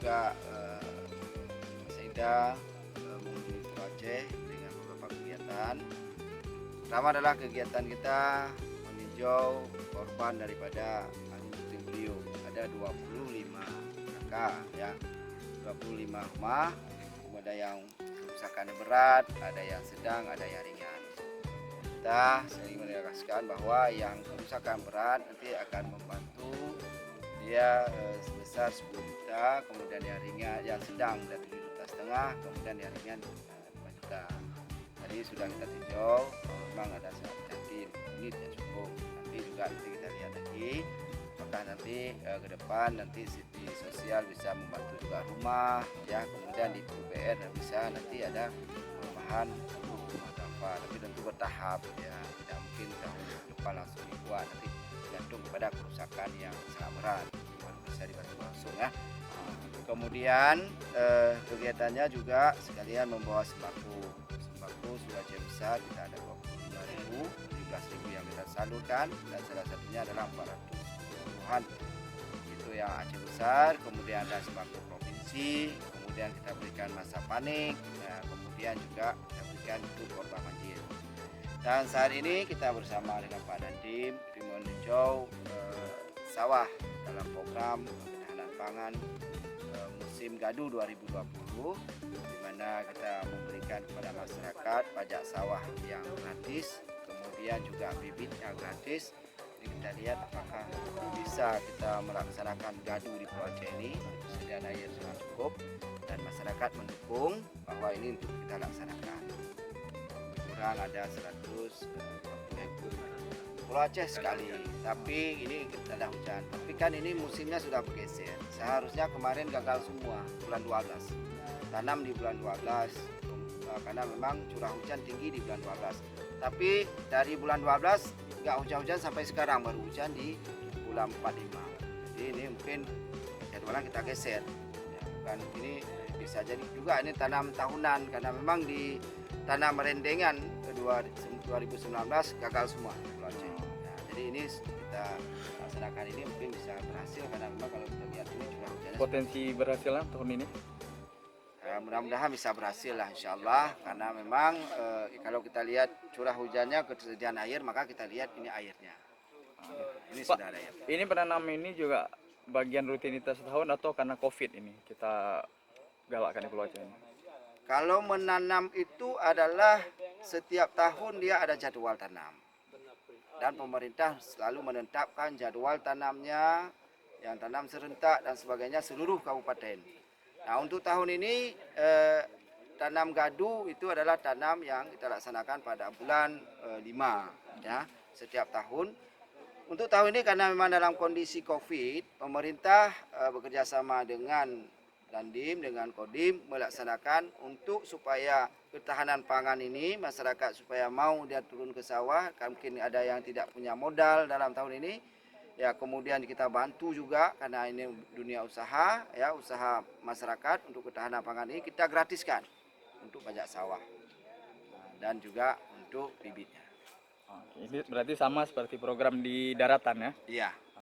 juga Mas Ida mengunjungi Pulau Aceh dengan beberapa kegiatan. Pertama adalah kegiatan kita meninjau korban daripada angin puting beliung. Ada 25 kakak ya, 25 rumah. Ada yang kerusakan berat, ada yang sedang, ada yang ringan. Kita sering menegaskan bahwa yang kerusakan berat nanti akan membantu dia sebesar 10 juta, kemudian yang ringan, yang sedang dari 7,5 juta, kemudian yang ringan 5 juta. Tadi sudah kita tinjau, memang ada nanti unit yang cukup. Nanti juga kita lihat lagi, apakah nanti ke depan nanti di sosial bisa membantu juga rumah, ya kemudian di PUPR bisa nanti ada perubahan untuk rumah kafah, tapi tentu bertahap ya, tidak mungkin tahun depan langsung dibuat, nanti tergantung kepada kerusakan yang sangat berat baru bisa dibantu langsung ya. Kemudian kegiatannya juga sekalian membawa sembako sudah Aceh besar, kita ada 25.000, 17.000 yang kita salurkan, dan salah satunya adalah 400-an itu yang Aceh besar. Kemudian ada sembako provinsi, kemudian kita berikan masa panik, ya, kemudian juga kita berikan untuk korban banjir. Dan saat ini kita bersama dengan Pak Dandim meninjau sawah dalam program ketahanan pangan musim Gadu 2020, di mana kita memberikan kepada masyarakat pajak sawah yang gratis, kemudian juga bibit yang gratis. Jadi kita lihat apakah bisa kita melaksanakan Gadu di Pulau Aceh ini, persediaan air sangat cukup dan masyarakat mendukung bahwa ini untuk kita laksanakan. Kurang ada 140 hektar Pulau Aceh sekali, tapi ini kita ada hujan. Tapi kan ini musimnya sudah bergeser. Seharusnya kemarin gagal semua bulan 12. Tanam di bulan 12 karena memang curah hujan tinggi di bulan 12. Tapi dari bulan 12 nggak hujan-hujan sampai sekarang, baru hujan di bulan 45. Jadi ini mungkin jadwalnya kita geser. Ya, bukan ini bisa jadi juga ini tanam tahunan karena memang di tanam rendengan 2019 gagal semua Pulau Aceh. Nah, jadi ini kita laksanakan ini mungkin bisa berhasil karena memang kalau kita lihat ini curah hujannya potensi berhasilnya tahun ini. Mudah-mudahan bisa berhasil lah insya Allah, karena memang kalau kita lihat curah hujannya, ketersediaan air, maka kita lihat ini airnya. Ini Pak, sudah ada air. Ini penanam ini juga bagian rutinitas tahun atau karena COVID ini kita galakkan di Pulau Aceh ini? Kalau menanam itu adalah setiap tahun dia ada jadwal tanam. Dan pemerintah selalu menetapkan jadwal tanamnya, yang tanam serentak dan sebagainya seluruh kabupaten. Nah, untuk tahun ini tanam gadu itu adalah tanam yang kita laksanakan pada bulan 5 ya, setiap tahun. Untuk tahun ini karena memang dalam kondisi Covid, pemerintah bekerjasama dengan Dandim, dengan Kodim melaksanakan untuk supaya ketahanan pangan ini masyarakat supaya mau dia turun ke sawah, kan mungkin ada yang tidak punya modal dalam tahun ini. Ya, kemudian kita bantu juga karena ini dunia usaha ya, usaha masyarakat untuk ketahanan pangan ini kita gratiskan untuk pajak sawah dan juga untuk bibitnya. Ini berarti sama seperti program di daratan ya? Iya.